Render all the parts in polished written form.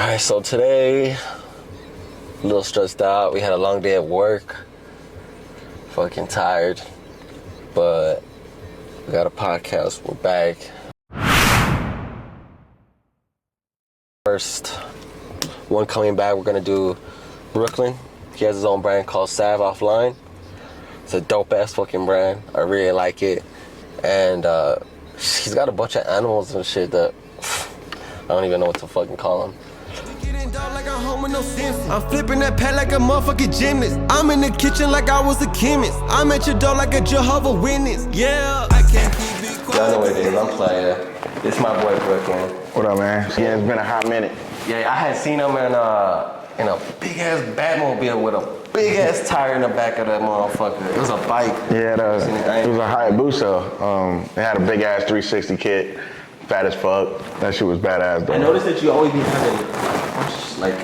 Alright, so today, a little stressed out. We had a long day at work. Fucking tired. But we got a podcast. We're back. First one coming back, we're gonna do Brooklyn. He has his own brand called Sav Offline. It's a dope ass fucking brand. I really like it. And he's got a bunch of animals and shit that I don't even know what to fucking call them. Like I'm home with no sense. I'm flipping that pad like a motherfucking gymnast. I'm in the kitchen like I was a chemist. I'm at your door like a Jehovah Witness. Yeah, I can't keep it quiet. Y'all know what it is. I'm Playa. It's my boy Brooklyn. What up, man? Yeah, it's been a hot minute. Yeah, I had seen him in a big ass Batmobile with a big ass tire in the back of that motherfucker. It was a bike. Yeah, it was a Hayabusa. It had a big ass 360 kit, fat as fuck. That shit was badass though. I noticed that you always be having like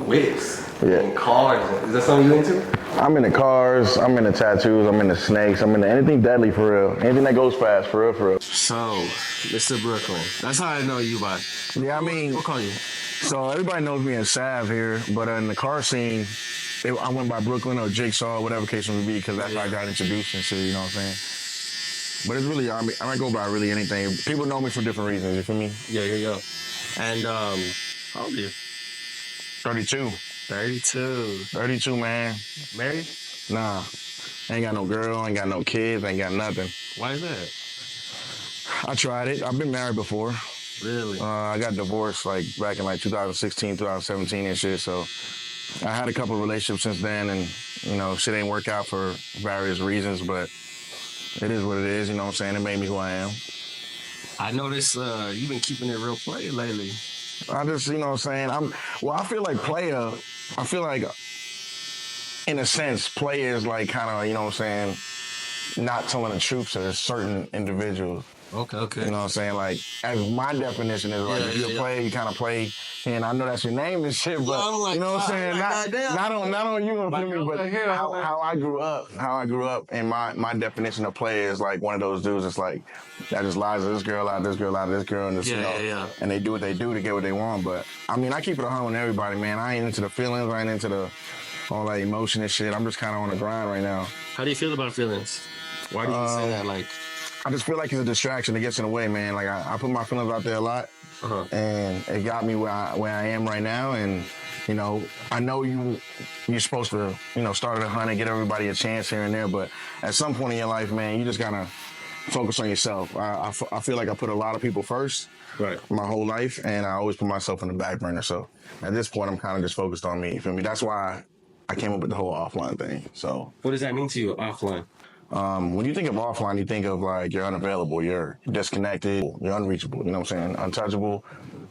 whips and cars. Is that something you into? I'm into cars, I'm into tattoos, I'm into snakes, I'm into anything deadly for real. Anything that goes fast, for real, for real. So, Mr. Brooklyn. That's how I know you by. Yeah, I mean, We'll call you. so everybody knows me as Sav here, but in the car scene, I went by Brooklyn or Jigsaw, whatever case it would be, because that's how I got introduced and shit, you know what I'm saying? But it's really, I might go by really anything. People know me for different reasons, you feel me? Yeah. And, how old are you? 32. 32. 32, man. Married? Nah. Ain't got no girl, ain't got no kids, ain't got nothing. Why is that? I tried it. I've been married before. Really? I got divorced back in 2016, 2017 and shit. So I had a couple of relationships since then, and shit ain't work out for various reasons. But it is what it is. You know what I'm saying? It made me who I am. I noticed you've been keeping it real play lately. I just, you know what I'm saying? I feel like I feel like, in a sense, Playa is like kind of, you know what I'm saying, not telling the truth to certain individuals. Okay. You know what I'm saying? Like, as my definition is, like, if you're a player, you kind of play, and I know that's your name and shit, but, you know what I'm saying? Not on you, you feel me, but how I grew up, and my definition of player is like one of those dudes that's like, that just lies to this girl, out this girl, and this, and they do what they do to get what they want. But, I mean, I keep it 100 with everybody, man. I ain't into the feelings, I ain't into all that emotion and shit. I'm just kind of on the grind right now. How do you feel about feelings? Why do you say that? Like, I just feel like it's a distraction. It gets in the way, man. Like, I put my feelings out there a lot, and it got me where I am right now. And, I know you're supposed to, start at 100, get everybody a chance here and there. But at some point in your life, man, you just got to focus on yourself. I feel like I put a lot of people first my whole life, and I always put myself in the back burner. So at this point, I'm kind of just focused on me. You feel me? That's why I came up with the whole offline thing. So what does that mean to you, offline? When you think of offline, you think of like you're unavailable, you're disconnected, you're unreachable, you know what I'm saying, untouchable.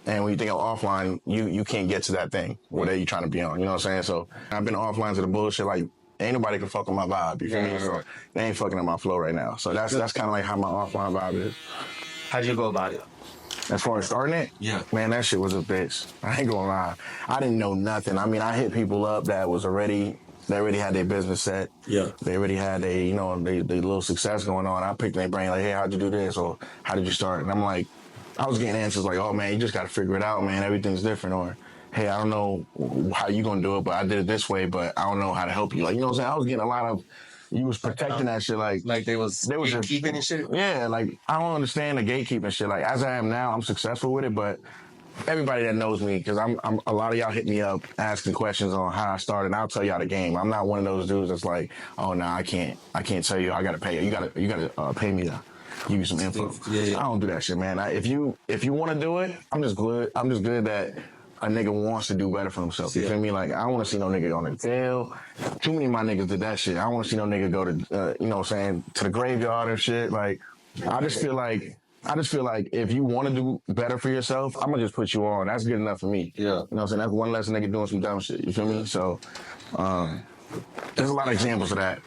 And when you think of offline, you can't get to that thing where you're trying to be on, you know what I'm saying? So I've been offline to the bullshit, like ain't nobody can fuck with my vibe, you feel me? So they ain't fucking up my flow right now. So that's kind of like how my offline vibe is. How'd you go about it? As far as starting it? Yeah. Man, that shit was a bitch. I ain't gonna lie. I didn't know nothing. I mean, I hit people up that they already had their business set. Yeah. They already had their little success going on. I picked their brain like, hey, how'd you do this? Or how did you start? And I'm like, I was getting answers like, oh man, you just gotta figure it out, man. Everything's different. Or, hey, I don't know how you gonna do it, but I did it this way, but I don't know how to help you. Like, you know what I'm saying? I was getting a lot of, you was protecting that shit like they was gatekeeping and shit? Yeah, like, I don't understand the gatekeeping shit. Like, as I am now, I'm successful with it, but everybody that knows me, because I'm a lot of y'all hit me up asking questions on how I started, and I'll tell y'all the game. I'm not one of those dudes that's like, oh no, I can't tell you. I gotta pay you. You gotta pay me to give you some info. Yeah. I don't do that shit, man. If you want to do it, I'm just good that a nigga wants to do better for himself. You feel me? Like, I don't want to see no nigga on the jail. Too many of my niggas did that shit. I don't want to see no nigga go to, you know what I'm saying, to the graveyard and shit. Like, I just feel like if you want to do better for yourself, I'm going to just put you on. That's good enough for me. Yeah. You know what I'm saying? That's one less nigga doing some dumb shit. You feel me? So, there's a lot of examples of that.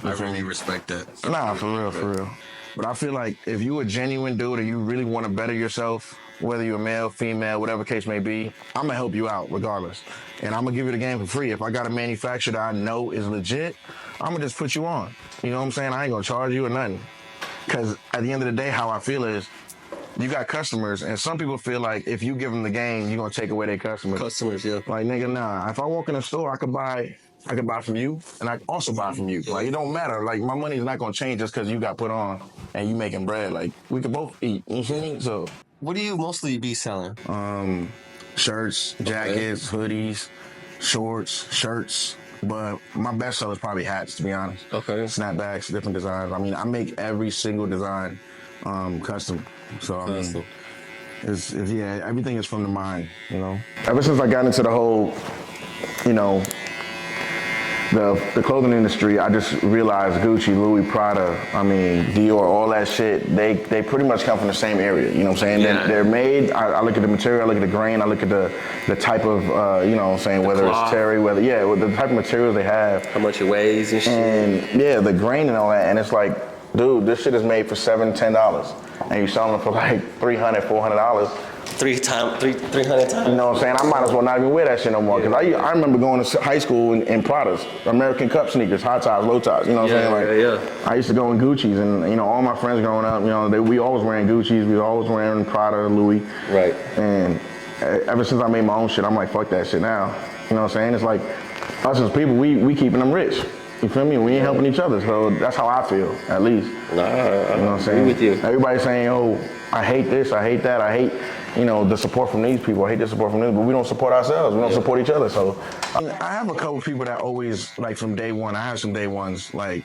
I really respect that. Nah, for real. But I feel like if you a genuine dude and you really want to better yourself, whether you're male, female, whatever case may be, I'm going to help you out regardless. And I'm going to give you the game for free. If I got a manufacturer that I know is legit, I'm going to just put you on. You know what I'm saying? I ain't going to charge you or nothing. Because at the end of the day, how I feel is, you got customers, and some people feel like if you give them the game, you're gonna take away their customers. Customers, yeah. Like nigga, nah. If I walk in a store, I could buy from you, and I can also buy from you. Like it don't matter. Like my money's not gonna change just because you got put on and you making bread. Like we could both eat. You feel me? So What do you mostly be selling? shirts, jackets, hoodies, shorts, shirts. But my best seller is probably hats, to be honest. Okay. Snapbacks, different designs. I mean, I make every single design custom. So I mean, yeah, everything is from the mind, you know. Ever since I got into the whole, you know, the clothing industry, I just realized Gucci, Louis, Prada, I mean, Dior, all that shit, they pretty much come from the same area, you know what I'm saying? Yeah. They're made, I look at the material, I look at the grain, I look at the type of, you know what I'm saying, whether cloth. it's terry, with the type of materials they have. How much it weighs and shit. And yeah, the grain and all that, and it's like, dude, this shit is made for $7, $10, and you selling it for like $300, $400. 300 times. You know what I'm saying? I might as well not even wear that shit no more. Because I remember going to high school in Pradas, American Cup sneakers, high tops, low tops. You know what I'm saying? Like, I used to go in Gucci's, and you know, all my friends growing up, you know, we always wearing Gucci's, we always wearing Prada, Louis. Right. And ever since I made my own shit, I'm like, fuck that shit now. You know what I'm saying? It's like us as people, we keeping them rich. You feel me? We ain't helping each other, so that's how I feel, at least. Nah, you know what I'm saying? With you. Everybody's saying, oh, I hate this, I hate that, I hate, you know, the support from these people, I hate the support from this, but we don't support ourselves, we don't support each other, so. I have a couple people that always, like from day one, I have some day ones, like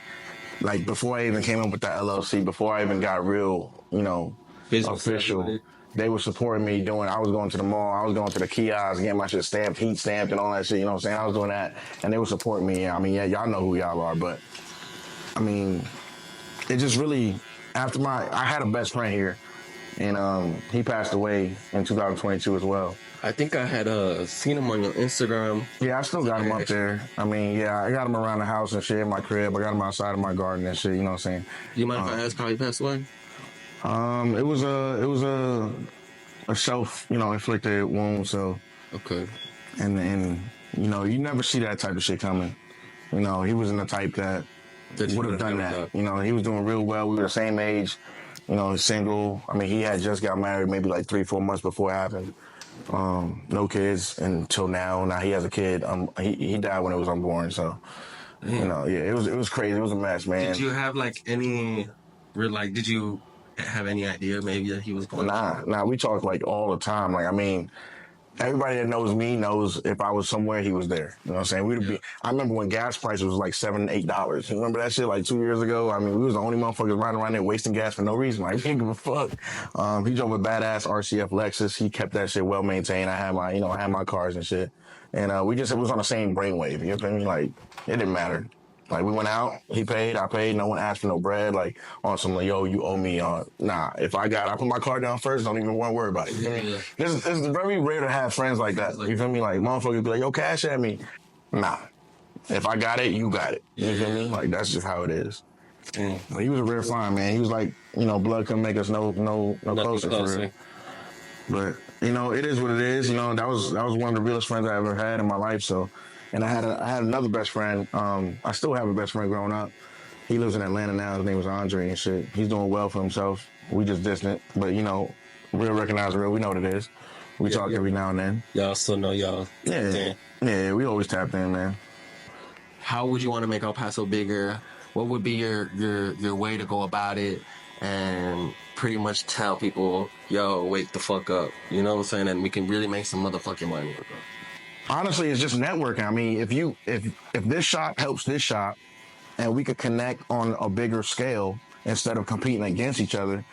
before I even came up with the LLC, before I even got real, you know, official. They were supporting me I was going to the mall, I was going to the kiosk, getting my shit stamped, heat stamped and all that shit, you know what I'm saying? I was doing that, and they were supporting me. I mean, yeah, y'all know who y'all are, but, I mean, it just really, I had a best friend here, and he passed away in 2022 as well. I think I had seen him on your Instagram. Yeah, I still got him up there. I mean, yeah, I got him around the house and shit in my crib. I got him outside of my garden and shit, you know what I'm saying? Do you mind if I ask how he passed away? It was a self, you know, inflicted wound. So Okay. and you know, you never see that type of shit coming. You know, he wasn't the type that would have done that. You know, he was doing real well. We were the same age. You know, single. I mean, he had just got married maybe like 3-4 months before it happened. No kids until now. Now he has a kid. He died when it was unborn. So, you know, yeah, it was crazy. It was a mess, man. Did you have like any did you have any idea maybe that he was going? Nah, we talk like all the time. Like, I mean, everybody that knows me knows if I was somewhere, he was there. You know what I'm saying? I remember when gas prices was like $7, $8. You remember that shit like 2 years ago? I mean, we was the only motherfuckers riding around there wasting gas for no reason. Like, we didn't give a fuck. He drove a badass RCF Lexus. He kept that shit well maintained. I had my cars and shit. And it was on the same brainwave. You know what I mean? Like, it didn't matter. Like, we went out, he paid, I paid, no one asked for no bread, like, on some, like, yo, you owe me, nah, if I put my car down first, don't even want to worry about it. Yeah. It's very rare to have friends like that, you feel me? Like, motherfuckers be like, yo, cash at me. Nah, if I got it, you got it, you feel me? Like, that's just how it is. But he was a rare find, man. He was like, you know, blood couldn't make us no closer for real. But, you know, it is what it is, you know, that was one of the realest friends I ever had in my life, so. And I had another best friend. I still have a best friend growing up. He lives in Atlanta now. His name was Andre and shit. He's doing well for himself. We just distant, but you know, real recognize real. We know what it is. We talk every now and then. Y'all still know y'all. Yeah. We always tapped in, man. How would you want to make El Paso bigger? What would be your way to go about it? And pretty much tell people, yo, wake the fuck up. You know what I'm saying? And we can really make some motherfucking money. Honestly, it's just networking. I mean, if this shop helps this shop, and we could connect on a bigger scale instead of competing against each other,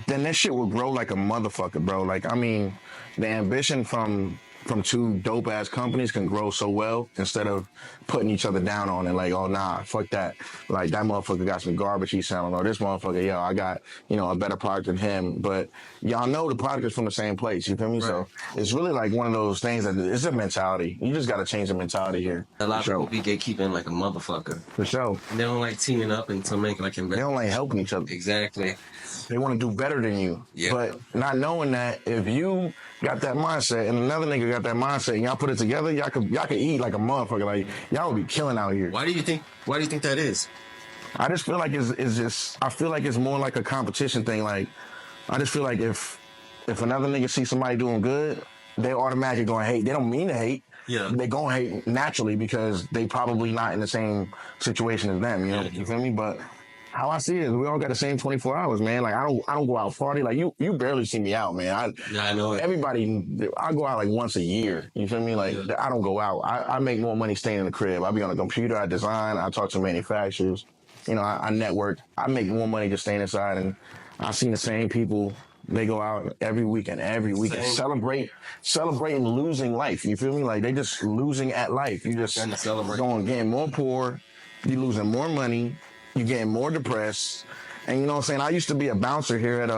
then this shit will grow like a motherfucker, bro. Like, I mean, the ambition from two dope ass companies can grow so well instead of putting each other down on it. Like, oh nah, fuck that. Like, that motherfucker got some garbage he's selling, or this motherfucker, yo, I got, you know, a better product than him. But y'all know the product is from the same place, you feel me? Right. So it's really like one of those things that it's a mentality. You just gotta change the mentality here. A lot of people be gatekeeping like a motherfucker. For sure. And they don't like teaming up and to make like they don't like helping each other. Exactly. They want to do better than you. Yeah. But not knowing that if you got that mindset and another nigga got that mindset and y'all put it together, y'all could eat like a motherfucker. Like, y'all would be killing out here. Why do you think that is? I just feel like it's just, I feel like it's more like a competition thing. Like, I just feel like if another nigga see somebody doing good, they automatically gonna hate. They don't mean to hate. Yeah. They gonna hate naturally because they probably not in the same situation as them. You know, you feel me? But how I see it is we all got the same 24 hours, man. Like I don't go out party. Like you barely see me out, man. I know it. Everybody, I go out like once a year. You feel me? Like I don't go out. I make more money staying in the crib. I be on the computer. I design. I talk to manufacturers. You know, I network. I make more money just staying inside. And I've seen the same people. They go out every weekend, celebrating losing life. You feel me? Like they just losing at life. You just going getting more poor. You losing more money. You getting more depressed. And you know what I'm saying? I used to be a bouncer here at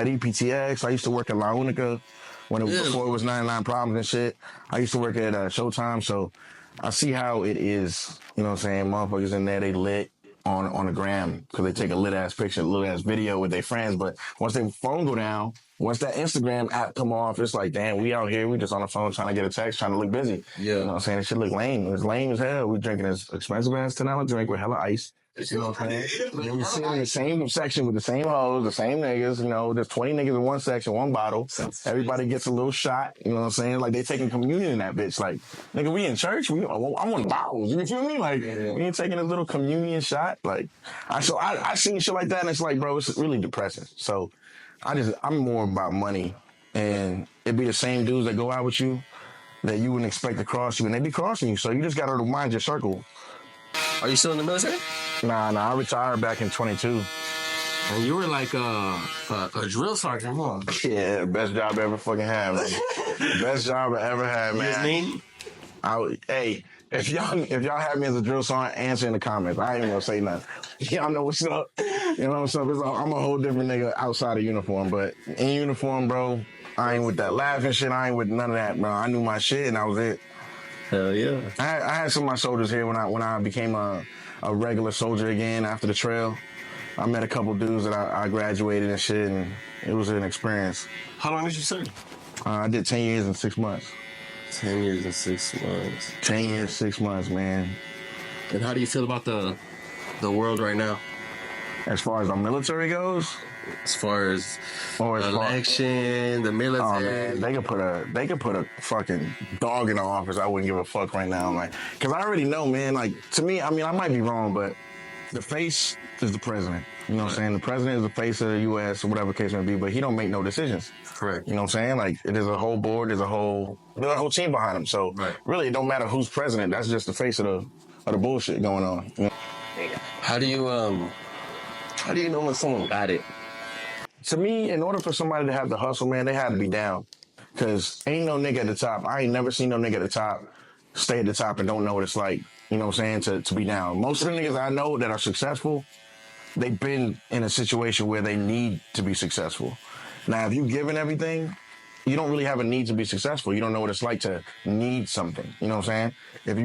EPTX. I used to work at La Unica before it was 99 Problems and shit. I used to work at Showtime, so I see how it is. You know what I'm saying? Motherfuckers in there, they lit on the gram because they take a lit ass picture, lit ass video with their friends. But once their phone go down, once that Instagram app come off, it's like, damn, we out here, we just on the phone trying to get a text, trying to look busy. Yeah. You know what I'm saying? It should look lame. It's lame as hell. We drinking this expensive ass $10 drink with hella ice. You know what I'm saying? And we sit in the same section with the same hoes, the same niggas, you know, there's 20 niggas in one section, one bottle. Everybody gets a little shot, you know what I'm saying? Like they taking communion in that bitch. Like, nigga, we in church, I want bottles, you feel me? Like, we ain't taking a little communion shot. Like, I seen shit like that and it's like, bro, it's really depressing. So I'm more about money and it be the same dudes that go out with you that you wouldn't expect to cross you and they be crossing you. So you just gotta mind your circle. Are you still in the military? Nah, I retired back in 22. And you were like a drill sergeant, huh? Yeah, best job I ever fucking had, man. Best job I ever had, man. You Hey, if y'all have me as a drill sergeant, answer in the comments. I ain't even gonna say nothing. Y'all know what's up. You know what's up? I'm a whole different nigga outside of uniform, but in uniform, bro, I ain't with that laughing shit. I ain't with none of that, bro. I knew my shit and that was it. Hell yeah. I had some of my soldiers here when I became a regular soldier again after the trail. I met a couple dudes that I graduated and shit, and it was an experience. How long did you serve? I did 10 years and 6 months. 10 years and 6 months. 10 years, 6 months, man. And how do you feel about the world right now? As far as the military goes? As far as election, the military. Oh man, they could put a fucking dog in the office. I wouldn't give a fuck right now, like, cause I already know, man. Like to me, I mean, I might be wrong, but the face is the president. You know what I'm saying? The president is the face of the U.S. or whatever case may be, but he don't make no decisions. Correct. You know what I'm saying? Like there's a whole board, there's a whole team behind him. So really, it don't matter who's president. That's just the face of the bullshit going on. You know? How do you know when someone got it? To me, in order for somebody to have the hustle, man, they had to be down. Because ain't no nigga at the top. I ain't never seen no nigga at the top stay at the top and don't know what it's like, you know what I'm saying, to be down. Most of the niggas I know that are successful, they've been in a situation where they need to be successful. Now, if you giving everything, you don't really have a need to be successful. You don't know what it's like to need something. You know what I'm saying?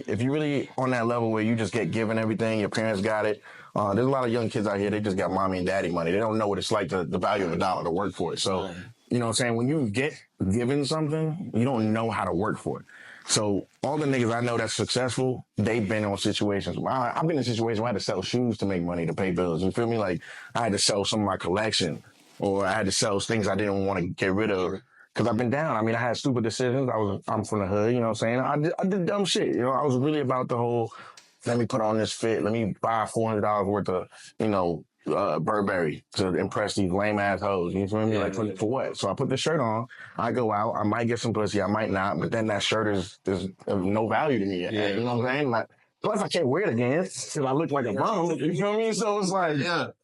If you really on that level where you just get given everything, your parents got it. There's a lot of young kids out here, they just got mommy and daddy money. They don't know what it's like the value of a dollar to work for it. So, you know what I'm saying? When you get given something, you don't know how to work for it. So all the niggas I know that's successful, they've been in situations. I've been in situations where I had to sell shoes to make money to pay bills. You feel me? Like I had to sell some of my collection or I had to sell things I didn't want to get rid of. Cause I've been down. I mean, I had stupid decisions. I'm from the hood, you know what I'm saying? I did dumb shit. You know, I was really about the whole, let me put on this fit. Let me buy $400 worth of, you know, Burberry to impress these lame ass hoes. You feel me? Like for what? So I put the shirt on. I go out. I might get some pussy. I might not. But then that shirt is of no value to me. Yeah. You know what I'm saying? Like, plus I can't wear it again because I look like a bum. You feel me? So it's like,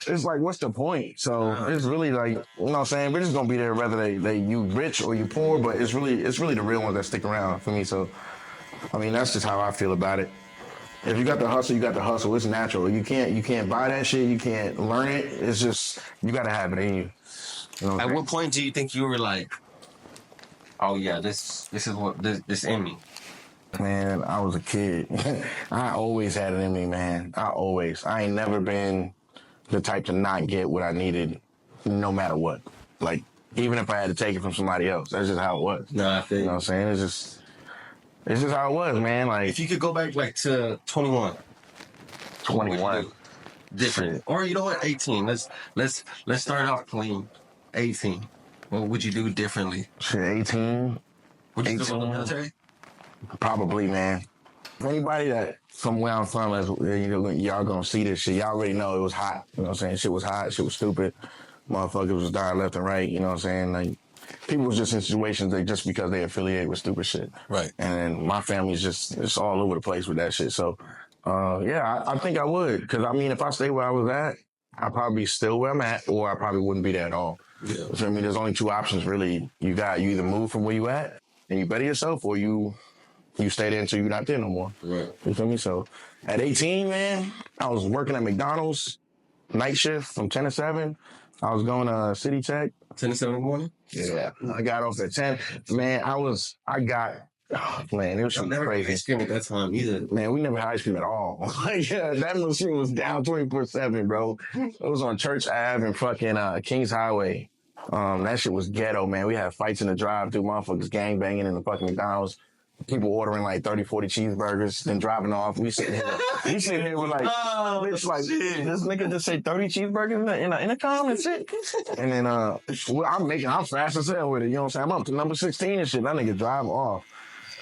it's like, what's the point? So it's really like, you know what I'm saying? We're just gonna be there whether they you rich or you poor. But it's really the real ones that stick around for me. So I mean, that's just how I feel about it. If you got the hustle, you got the hustle. It's natural. You can't buy that shit. You can't learn it. It's just, you got to have it in you. You know At what point do you think you were like, oh yeah, this is what this in me? Man, I was a kid. I always had it in me, man. I ain't never been the type to not get what I needed no matter what. Like, even if I had to take it from somebody else. That's just how it was. Nah, I feel you know what I'm saying? It's just how it was, man. Like, if you could go back like to 21. 21. Different. Or you know what, 18. Let's start off clean. 18. What would you do differently? Shit, 18. Would you 18. still go to the military? Probably, man. Anybody that from where I'm from, y'all gonna see this shit. Y'all already know it was hot. You know what I'm saying? Shit was hot. Shit was stupid. Motherfuckers was dying left and right. You know what I'm saying? Like, people was just in situations that just because they affiliate with stupid shit. Right. And then my family's it's all over the place with that shit. So, yeah, I think I would. Because, I mean, if I stay where I was at, I'd probably be still where I'm at, or I probably wouldn't be there at all. Yeah. So, I mean, there's only two options, really. You either move from where you at and you better yourself, or you stay there until you're not there no more. Right. You feel me? So at 18, man, I was working at McDonald's, night shift from 10 to 7. I was going to City Tech. 10 to 7 in the morning? Yeah. I got off at 10. Man, it was never crazy. ice cream at that time either. Man, we never had ice cream at all. That machine was down 24/7, bro. It was on Church Ave and fucking Kings Highway. That shit was ghetto, man. We had fights in the drive-through, motherfuckers gangbanging in the fucking McDonald's. People ordering like 30, 40 cheeseburgers, then driving off. We sitting here with like, this nigga just say 30 cheeseburgers in the intercom and shit. And then I'm fast as hell with it. You know what I'm saying? I'm up to number 16 and shit. That nigga drive off.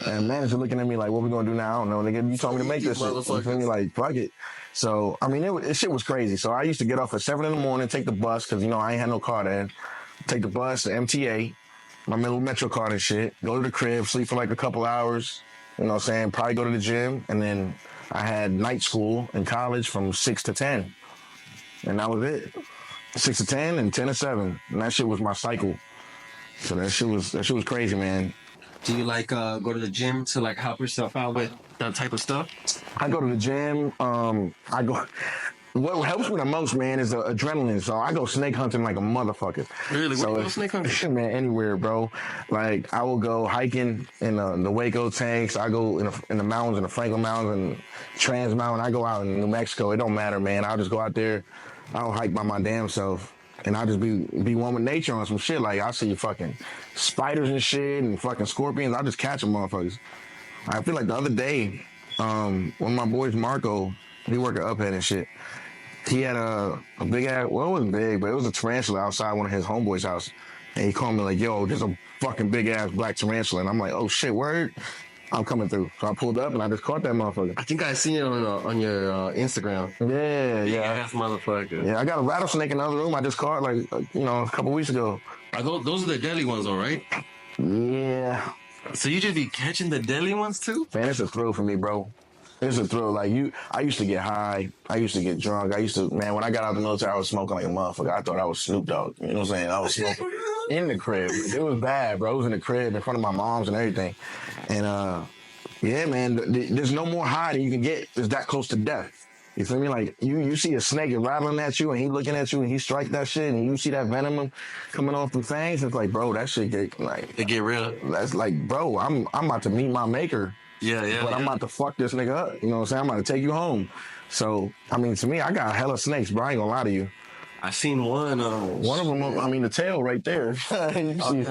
And manager looking at me like, what we gonna do now? I don't know, nigga. You told me to make this shit. You feel me? Like, fuck it. So, I mean, it shit was crazy. So I used to get off at 7 in the morning, take the bus, because, you know, I ain't had no car then. Take the bus, the MTA, my little Metro card and shit, go to the crib, sleep for like a couple hours, you know what I'm saying, probably go to the gym, and then I had night school in college from 6 to 10, and that was it. 6 to 10 and 10 to 7, and that shit was my cycle. So that shit was crazy, man. Do you like go to the gym to like help yourself out with that type of stuff? I go to the gym, what helps me the most, man, is the adrenaline. So I go snake hunting like a motherfucker. Really? So Where you go snake hunting? Man, anywhere, bro. Like, I will go hiking in the Waco tanks. I go in the mountains, in the Franklin Mountains and Trans Mountain. I go out in New Mexico. It don't matter, man. I'll just go out there. I'll hike by my damn self. And I'll just be one with nature on some shit. Like, I see fucking spiders and shit and fucking scorpions. I'll just catch them motherfuckers. I feel like the other day, one of my boys, Marco, he work at Uphead and shit. He had a big ass, well, it wasn't big, but it was a tarantula outside one of his homeboys' house. And he called me like, yo, there's a fucking big ass black tarantula. And I'm like, oh shit, word? I'm coming through. So I pulled up and I just caught that motherfucker. I think I seen it on your Instagram. Yeah. Ass motherfucker. Yeah, I got a rattlesnake in the other room. I just caught like, a couple weeks ago. Are those are the deadly ones, all right? Yeah. So you just be catching the deadly ones too? Man, it's a thrill for me, bro. It's a thrill. Like, I used to get high. I used to get drunk. Man, when I got out of the military, I was smoking like a motherfucker. I thought I was Snoop Dogg. You know what I'm saying? I was smoking in the crib. It was bad, bro. It was in the crib in front of my mom's and everything. And, yeah, man, there's no more high that you can get. It's that close to death. You feel me? Like, you see a snake rattling at you and he looking at you and he strike that shit and you see that venom coming off the fangs. It's like, bro, that shit get like... It get real. That's like, bro, I'm about to meet my maker. Yeah. But I'm about to fuck this nigga up. You know what I'm saying? I'm about to take you home. So, I mean, to me, I got hella snakes, bro. I ain't gonna lie to you. I seen one. One of them, I mean, the tail right there. You see,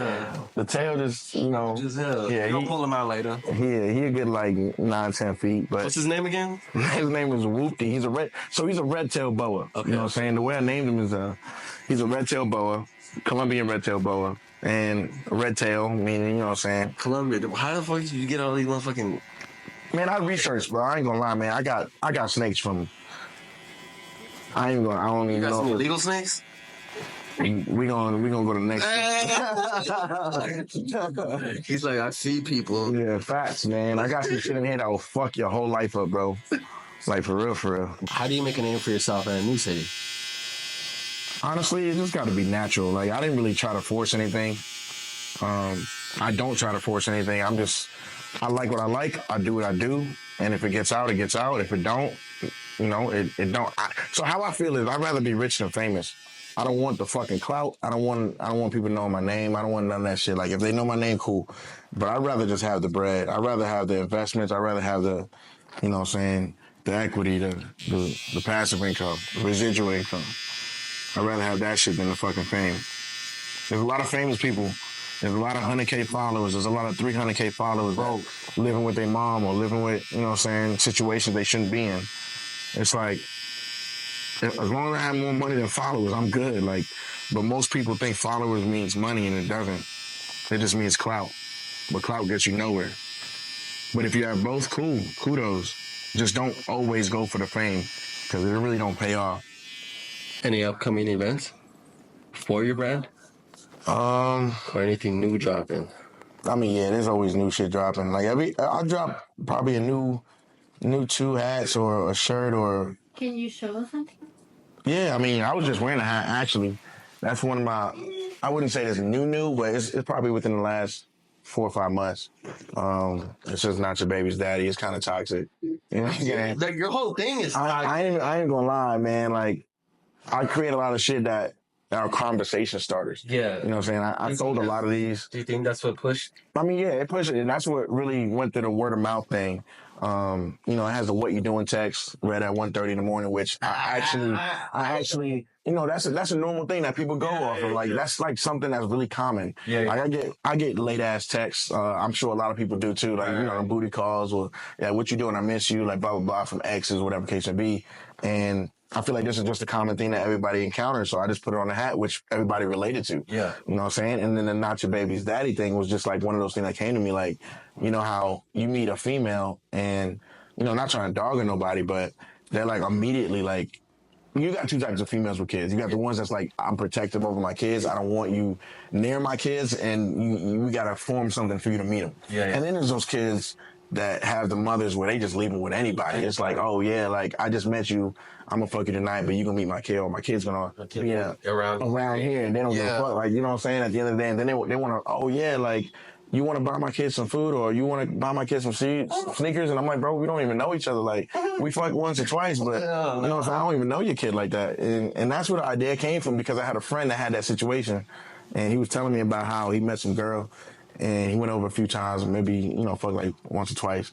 the tail just, Just hell. Yeah, you'll pull him out later. Yeah, he'll get like 9-10 feet. But what's his name again? His name is Whoopty. He's a red-tailed boa. Okay. You know what I'm saying? The way I named him is he's a red-tailed boa, Colombian red-tailed boa. And red tail, meaning, you know what I'm saying? Colombia. How the fuck did you get all these motherfucking... Man, I researched, bro. I ain't gonna lie, man. I got snakes from... I don't even know. You got some illegal snakes? We gonna go to the next. He's like, I see people. Yeah, facts, man. I got some shit in here that will fuck your whole life up, bro. Like, for real, for real. How do you make a name for yourself in a new city? Honestly, it just got to be natural. Like, I didn't really try to force anything. I don't try to force anything. I like what I like. I do what I do. And if it gets out, it gets out. If it don't, it don't. So how I feel is I'd rather be rich than famous. I don't want the fucking clout. I don't want people knowing my name. I don't want none of that shit. Like, if they know my name, cool. But I'd rather just have the bread. I'd rather have the investments. I'd rather have the, you know what I'm saying, the equity, the passive income, the residual income. I'd rather have that shit than the fucking fame. There's a lot of famous people. There's a lot of 100K followers. There's a lot of 300K followers, bro, living with their mom or living with, you know what I'm saying, situations they shouldn't be in. It's like, as long as I have more money than followers, I'm good. Like, But most people think followers means money, and it doesn't. It just means clout. But clout gets you nowhere. But if you have both, cool, kudos. Just don't always go for the fame, because it really don't pay off. Any upcoming events for your brand? Or anything new dropping? I mean, yeah, there's always new shit dropping. Like I'll drop probably a new 2 hats or a shirt or. Can you show us something? Yeah, I mean, I was just wearing a hat actually. That's one of my. I wouldn't say it's new, but it's probably within the last 4 or 5 months. It's just not your baby's daddy. It's kind of toxic. You know what I'm saying? Your whole thing is. I ain't gonna lie, man. Like, I create a lot of shit that are conversation starters. Yeah. You know what I'm saying? I sold a lot of these. Do you think that's what pushed? I mean, yeah, it pushed it. And that's what really went to the word of mouth thing. You know, it has the "what you doing" text read at 1:30 in the morning, which I actually, you know, that's a normal thing that people go off of. Like, that's like something that's really common. Yeah. Like I get late ass texts. I'm sure a lot of people do too. Like, you know, booty calls or, yeah, what you doing? I miss you. Like, blah blah blah from exes, whatever case may be. And I feel like this is just a common thing that everybody encounters, so I just put it on the hat, which everybody related to. Yeah. You know what I'm saying? And then the "not your baby's daddy" thing was just like one of those things that came to me, like, you know how you meet a female and, you know, not trying to dog on nobody, but they're like immediately like, you got 2 types of females with kids. You got the ones that's like, I'm protective over my kids. I don't want you near my kids, and you got to form something for you to meet them. Yeah. And then there's those kids that have the mothers where they just leave them with anybody. It's like, oh yeah, like, I just met you, I'm gonna fuck you tonight, but you gonna meet my kid, or my kid's gonna around here, and they don't give a fuck. Like, you know what I'm saying? At the end of the day, and then they wanna, oh yeah, like, you wanna buy my kids some food, or you wanna buy my kids some sneakers, and I'm like, bro, we don't even know each other. Like, we fucked once or twice, but you know what I'm saying? I don't even know your kid like that. And that's where the idea came from, because I had a friend that had that situation, and he was telling me about how he met some girl, and he went over a few times, maybe, you know, fuck like once or twice.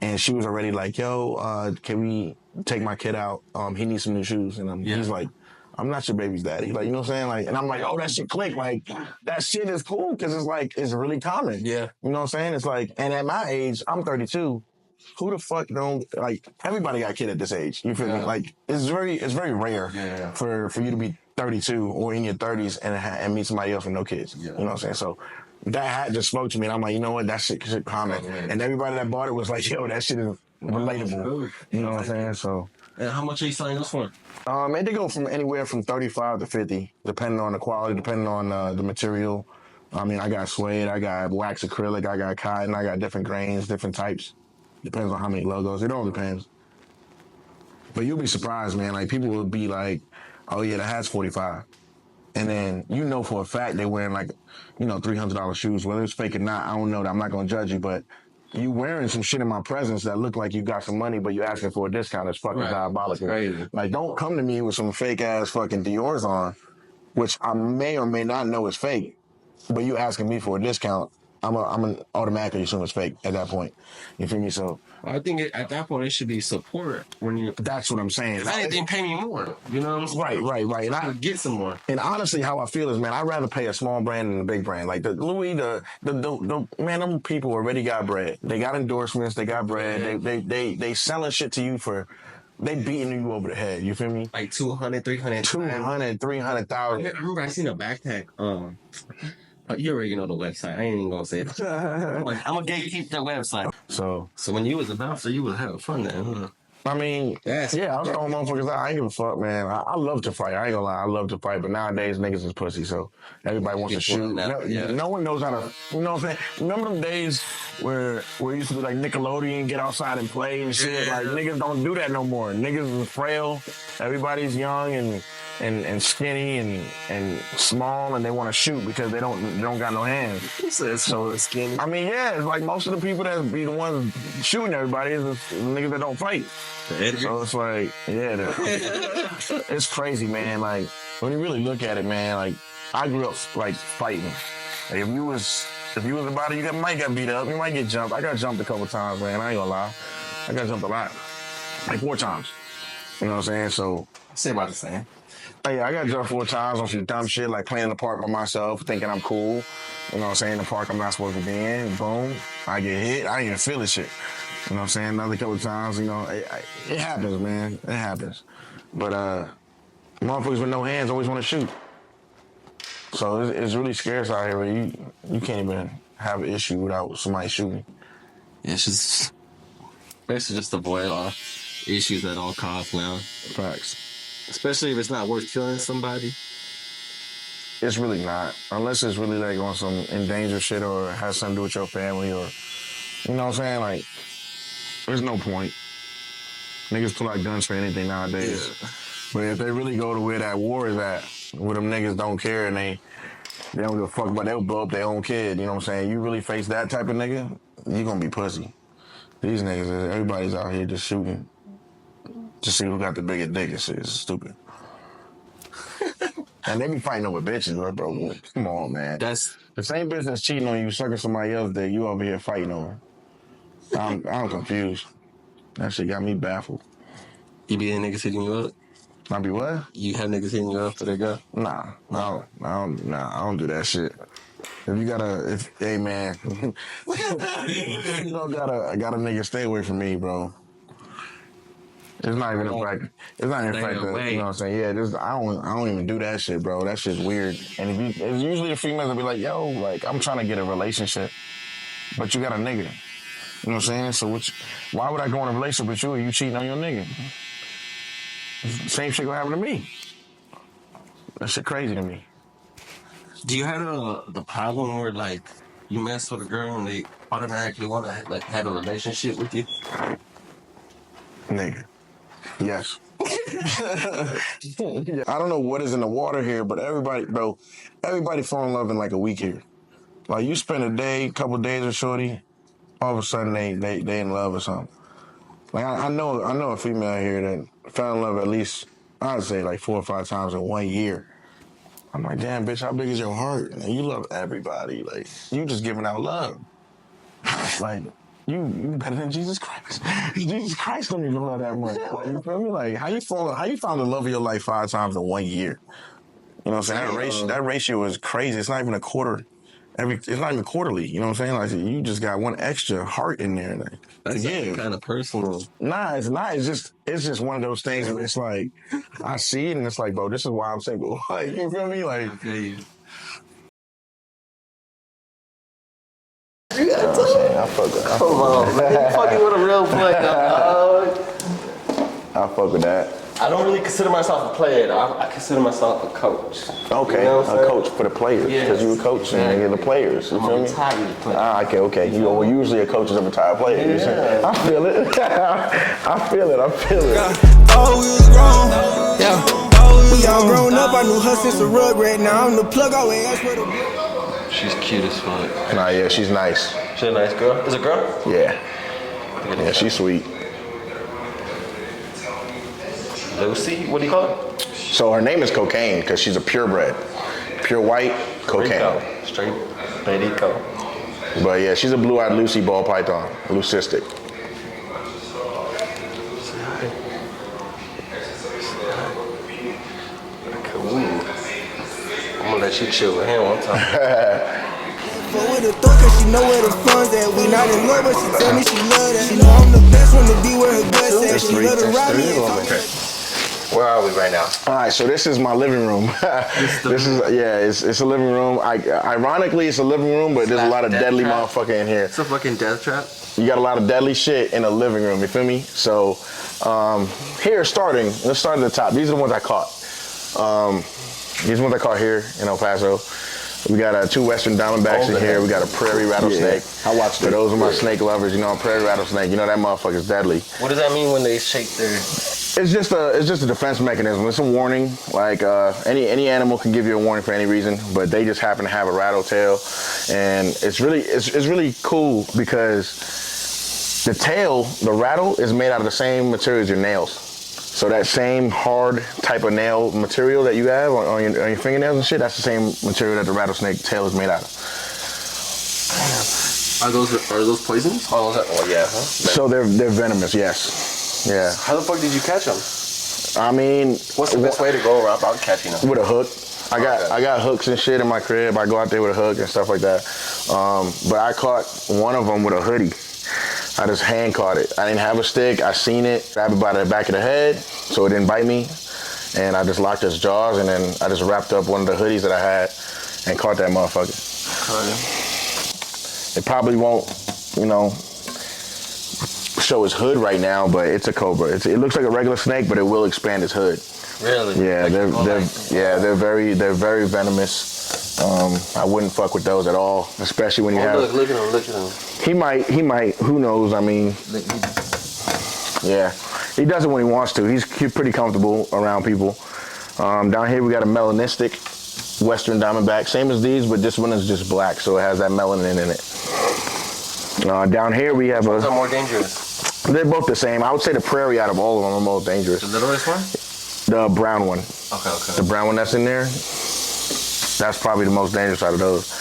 And she was already like, yo, can we take my kid out? He needs some new shoes. And he's like, I'm not your baby's daddy. Like, you know what I'm saying? Like, and I'm like, oh, that shit click. Like, that shit is cool, because it's like, it's really common. Yeah. You know what I'm saying? It's like, and at my age, I'm 32. Who the fuck don't, like, everybody got a kid at this age. You feel me? Like, it's very rare for you to be 32 or in your 30s and meet somebody else with no kids. Yeah. You know what I'm saying? So that hat just spoke to me, and I'm like, you know what? That shit common. And everybody that bought it was like, yo, that shit is relatable. You know what I'm saying? So. And how much are you selling this for? It did go from anywhere from 35 to 50, depending on the quality, depending on the material. I mean, I got suede, I got wax acrylic, I got cotton, I got different grains, different types. Depends on how many logos. It all depends. But you'll be surprised, man. Like, people will be like, oh yeah, the hat's 45. And then, you know, for a fact they're wearing, like, you know, $300 shoes. Whether it's fake or not, I don't know. I'm not going to judge you, but you wearing some shit in my presence that look like you got some money, but you asking for a discount. It's fucking diabolical. Crazy. Like, don't come to me with some fake ass fucking Dior's on, which I may or may not know is fake, but you asking me for a discount. I'm automatically assume it's fake at that point. You feel me? So I think at that point it should be support when you. That's what I'm saying. If anything, pay me more. You know what I'm saying? Right. And I get some more. And honestly, how I feel is, man, I'd rather pay a small brand than a big brand. Like the Louis, the man, them people already got bread. They got endorsements. They got bread. Yeah. They selling shit to you for. They beating you over the head. You feel me? Like 200, 300. 200, 300,000. I remember I seen a backpack. You already know the website. I ain't even gonna say it. I'm gonna gatekeep that website. So when you was a bouncer, you was having fun then, huh? I mean, I was throwing motherfuckers out. I ain't give a fuck, man. I love to fight. I ain't gonna lie. I love to fight, but nowadays niggas is pussy, so everybody wants to shoot. No one knows how to, you know what I'm saying? Remember them days where it used to be like Nickelodeon, get outside and play and shit? Like, niggas don't do that no more. Niggas is frail. Everybody's young and skinny and small, and they want to shoot because they don't got no hands. So skinny. I mean, yeah, it's like most of the people that be the ones shooting everybody is the niggas that don't fight. So it's like, it's crazy, man. Like, when you really look at it, man, like, I grew up like fighting. Like, if you was about it, you might get beat up, you might get jumped. I got jumped a couple times, man. I ain't gonna lie. I got jumped a lot, like 4 times. You know what I'm saying? So say about the same. Hey, I got jumped 4 times on some dumb shit, like playing in the park by myself, thinking I'm cool. You know what I'm saying? In the park I'm not supposed to be in. Boom. I get hit. I ain't even feel this shit. You know what I'm saying? Another couple of times, you know, it happens, man. It happens. But motherfuckers with no hands always want to shoot. So it's really scarce out here where you can't even have an issue without somebody shooting. Yeah, it's just basically just avoid all issues at all costs now. Facts. Especially if it's not worth killing somebody. It's really not. Unless it's really like on some endangered shit or has something to do with your family or, you know what I'm saying? Like, there's no point. Niggas pull out guns for anything nowadays. Yeah. But if they really go to where that war is at, where them niggas don't care and they don't give a fuck about, they'll blow up their own kid, you know what I'm saying? You really face that type of nigga, you gonna be pussy. These niggas, everybody's out here just shooting. Just see who got the biggest dick and shit. It's stupid. And they be fighting over bitches, bro. Come on, man. That's the same business cheating on you, sucking somebody else that you over here fighting over. I'm confused. That shit got me baffled. You be in niggas hitting you up? I be what? You have niggas hitting you up for their girl? Nah, I don't do that shit. If you hey man, you don't got a nigga stay away from me, bro. It's not even a fact. It's not even a fact that, you know what I'm saying? Yeah, I don't even do that shit, bro. That shit's weird. And it's usually the females that be like, yo, like, I'm trying to get a relationship, but you got a nigga. You know what I'm saying? So why would I go in a relationship with you if you cheating on your nigga? Same shit gonna happen to me. That shit crazy to me. Do you have the problem where, like, you mess with a girl and they automatically want to, like, have a relationship with you? Nigga. Yes. I don't know what is in the water here, but everybody fall in love in like a week here. Like you spend a couple days with shorty, all of a sudden they in love or something. Like I know a female here that fell in love at least I'd say like 4 or 5 times in 1 year. I'm like, damn, bitch, how big is your heart? And you love everybody. Like you just giving out love. Like. You better than Jesus Christ. Jesus Christ don't even love that much. Like, you feel me? Like how you found the love of your life 5 times in 1 year? You know what I'm saying? That ratio is crazy. It's not even a quarter. It's not even quarterly. You know what I'm saying? Like you just got one extra heart in there. Like, that's kind of personal. Nah, it's not. It's just one of those things where it's like I see it and it's like, bro, this is why I'm single. Like you feel me? Like. Okay. You know I fuck with that. Come on, man. You fucking with a real player, dog. I fuck with that. I don't really consider myself a player, though. I consider myself a coach. Okay, you know a coach for the players. Because you a coach and you're the players. You feel me? Retired player. Okay. Well, usually a coach is a retired player. Yeah. I feel it. I feel it. Oh, we was grown. Yeah. We all grown up. I knew her since a rugrat. Now I'm the plug. Always ask for the. She's cute as fuck. Nah, yeah, she's nice. She's a nice girl. Is it a girl? Yeah. Yeah, she's sweet. Lucy? What do you call her? So her name is Cocaine because she's a purebred. Pure white cocaine. Straight Perico. But yeah, she's a blue-eyed Lucy ball python. Leucistic. I'm gonna let you chill with him one time. But with the thought, cause she know where the funds at. We not in love, but she tell me she love that. She know I'm the best one to be where her guts at. She love to ride me. Where are we right now? All right, so this is my living room. It's a living room. Ironically, it's a living room, but there's a lot of deadly motherfucker in here. It's a fucking death trap. You got a lot of deadly shit in a living room. You feel me? So let's start at the top. These are the ones I caught. These ones I caught here in El Paso. We got 2 Western Diamondbacks in here. We got a prairie rattlesnake. Yeah. I watched it. For those of my snake lovers, you know, a prairie rattlesnake, you know that motherfucker's deadly. What does that mean when they shake their... It's just a defense mechanism. It's a warning. Like any animal can give you a warning for any reason, but they just happen to have a rattle tail, and it's really cool because the tail, the rattle, is made out of the same material as your nails. So that same hard type of nail material that you have on your fingernails and shit, that's the same material that the rattlesnake tail is made out of. Are those poisonous? Oh yeah. Huh? So they're venomous, yes. Yeah. How the fuck did you catch them? I mean, what's the best way to go about catching them? With a hook. I got hooks and shit in my crib. I go out there with a hook and stuff like that. But I caught one of them with a hoodie. I just hand caught it. I didn't have a stick. I seen it, grabbed it by the back of the head so it didn't bite me. And I just locked its jaws, and then I just wrapped up one of the hoodies that I had and caught that motherfucker. It probably won't, show his hood right now, but it's a cobra. It looks like a regular snake, but it will expand its hood. Really? Yeah, they're very venomous. I wouldn't fuck with those at all, especially when you have. Look at him. He might. Who knows? I mean, yeah, he does it when he wants to. He's pretty comfortable around people. Down here we got a melanistic Western Diamondback, same as these, but this one is just black, so it has that melanin in it. Down here we have Those are more dangerous. They're both the same. I would say the prairie out of all of them are most dangerous. The littlest one? The brown one. Okay. The brown one that's in there, that's probably the most dangerous out of those.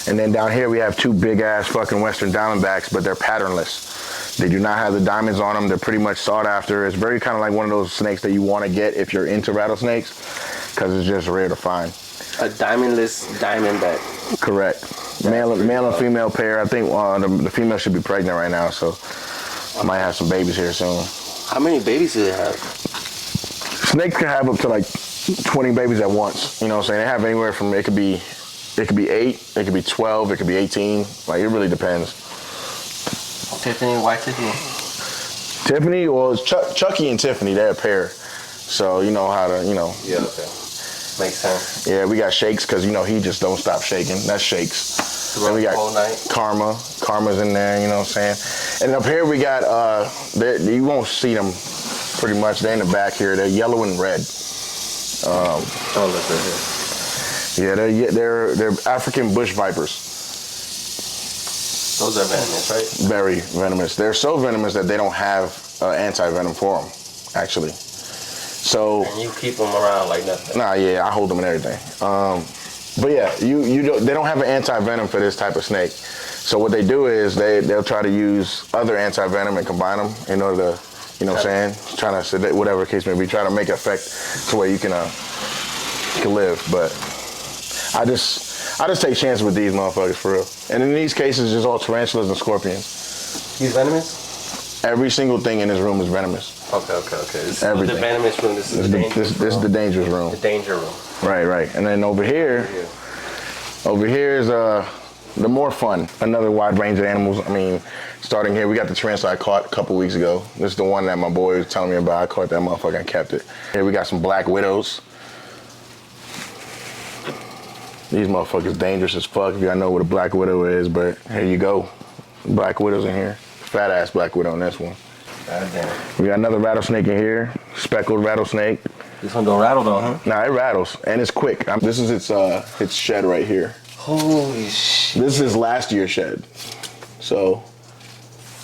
And then down here we have two big ass fucking Western Diamondbacks, but they're patternless. They do not have the diamonds on them. They're pretty much sought after. It's very kind of like one of those snakes that you want to get if you're into rattlesnakes, because it's just rare to find. A diamondless diamondback. Correct. Male and female pair. I think the female should be pregnant right now, so I might have some babies here soon. How many babies do they have? Snakes can have up to like 20 babies at once. You know what I'm saying? They have anywhere from, it could be 8, it could be 12, it could be 18. Like, it really depends. Tiffany, why Tiffany? Tiffany, well, it's Chucky and Tiffany, they're a pair. So you know how to, Yeah, okay. Makes sense. Yeah, we got Shakes, because, he just don't stop shaking. That's Shakes. Then we got whole night. Karma. Karma's in there, you know what I'm saying? And up here we got, you won't see them pretty much. They're in the back here. They're yellow and red. Look right here. Yeah, they're African bush vipers. Those are venomous, right? Very venomous. They're so venomous that they don't have anti-venom for them, actually. So. And you keep them around like nothing. Nah, yeah, I hold them and everything. But yeah, they don't have an anti-venom for this type of snake. So what they do is they'll try to use other anti-venom and combine them in order to, you know what I'm saying? Trying to sedate, whatever the case may be, try to make it effect to where you can live. But I just take chances with these motherfuckers for real. And in these cases, it's all tarantulas and scorpions. He's venomous? Every single thing in this room is venomous. Okay. This Everything. is the venomous room. This is the dangerous room. This is the dangerous room. The danger room. Right. And then over here is the more fun. Another wide range of animals. I mean, starting here, we got the tarantula I caught a couple weeks ago. This is the one that my boy was telling me about. I caught that motherfucker and kept it. Here we got some black widows. These motherfuckers dangerous as fuck if y'all know what a black widow is, but here you go. Black widows in here. Fat ass black widow on this one. God damn. We got another rattlesnake in here. Speckled rattlesnake. This one don't rattle though, huh? Nah, it rattles, and it's quick. This is its shed right here. Holy shit. This is his last year shed. So,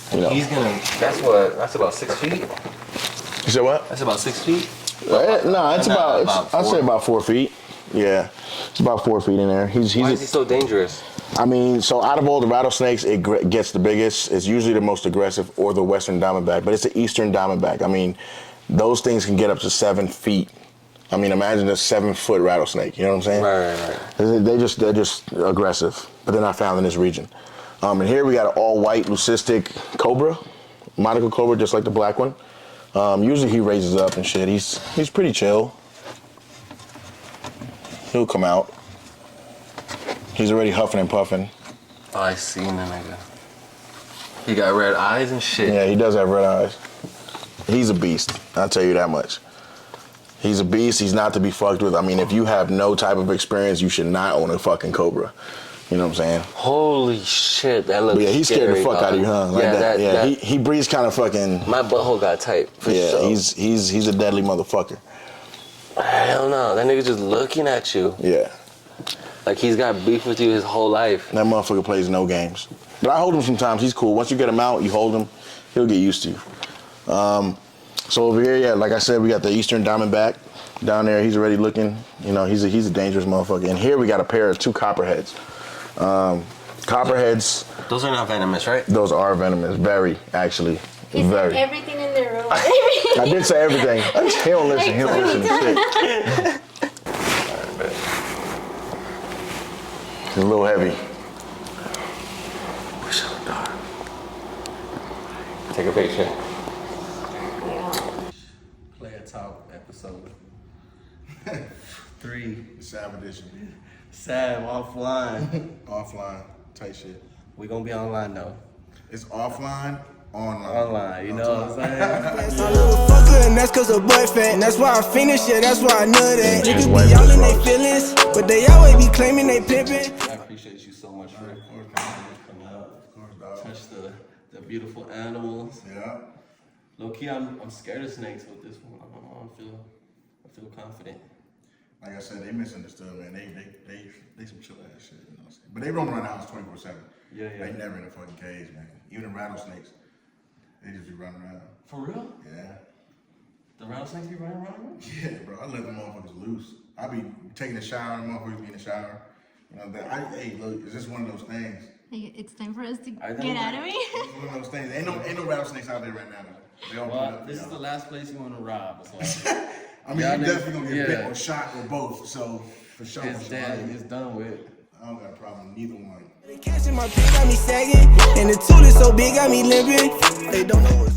He's gonna, that's about 6 feet? You said what? That's about 6 feet? I'd say about 4 feet. Yeah, it's about 4 feet in there. Why is he so dangerous? I mean, so out of all the rattlesnakes, it gets the biggest. It's usually the most aggressive, or the Western Diamondback, but it's the Eastern Diamondback. I mean, those things can get up to 7 feet. I mean, imagine a 7-foot rattlesnake. You know what I'm saying? Right. They're just aggressive, but they're not found in this region. And here we got an all-white leucistic cobra, monocle cobra, just like the black one. Usually he raises up and shit. He's pretty chill. He'll come out. He's already huffing and puffing. Oh, I seen that nigga. He got red eyes and shit. Yeah, he does have red eyes. He's a beast, I'll tell you that much. He's a beast. He's not to be fucked with. I mean, if you have no type of experience, you should not own a fucking cobra. You know what I'm saying? Holy shit, that looks But yeah, he scared scary, the fuck dog. out of you, huh? Like yeah, that. He breathes kind of fucking. My butthole got tight. For yeah, sure. he's a deadly motherfucker. Hell no, that nigga just looking at you. Yeah. Like he's got beef with you his whole life. That motherfucker plays no games. But I hold him sometimes. He's cool. Once you get him out, you hold him, he'll get used to you. So over here, yeah, like I said, we got the Eastern Diamondback down there. He's already looking. You know, he's a dangerous motherfucker. And here we got a pair of 2 copperheads. Copperheads. Those are not venomous, right? Those are venomous. Very, actually. He very. said everything in the room. I did say everything. He don't listen. He don't listen to shit. It's a little heavy. Take a picture. Playa Talk episode 3. Sav edition. Sav Offline. Offline type shit. We gonna be online though. It's offline, online. Online, you know what I'm saying? My little fucker, and that's cause her butt fat. And that's why I finish, yeah, that's why I know that. Niggas be all in they feelings, but they always be claiming they pimpin'. I appreciate you so much for coming out. Touch the beautiful animals. Yeah. Low key, I'm scared of snakes with this one. I feel confident. Like I said, they misunderstood, man. They some chill ass shit, you know what I'm saying? But they roam around the house 24/7. Yeah. They never in a fucking cage, man. Even the rattlesnakes, they just be running around. For real? Yeah. The rattlesnakes be running around? Yeah, bro. I let them motherfuckers loose. I be taking a shower, and the motherfuckers be in the shower. You know, hey, look, it's just one of those things. Hey, it's time for us to I know. get out of here. It's one of those things. Ain't no rattlesnakes out there right now, though. They all Well, put up, this is the last place you want to rob. So. I mean, Y'all you niggas- definitely gonna get yeah. bit or shot or both. So for sure, It's dead. It's done with. I don't got a problem with neither one. The cash in my pig got me sagging, and the tool is so big got me limping. They don't know what's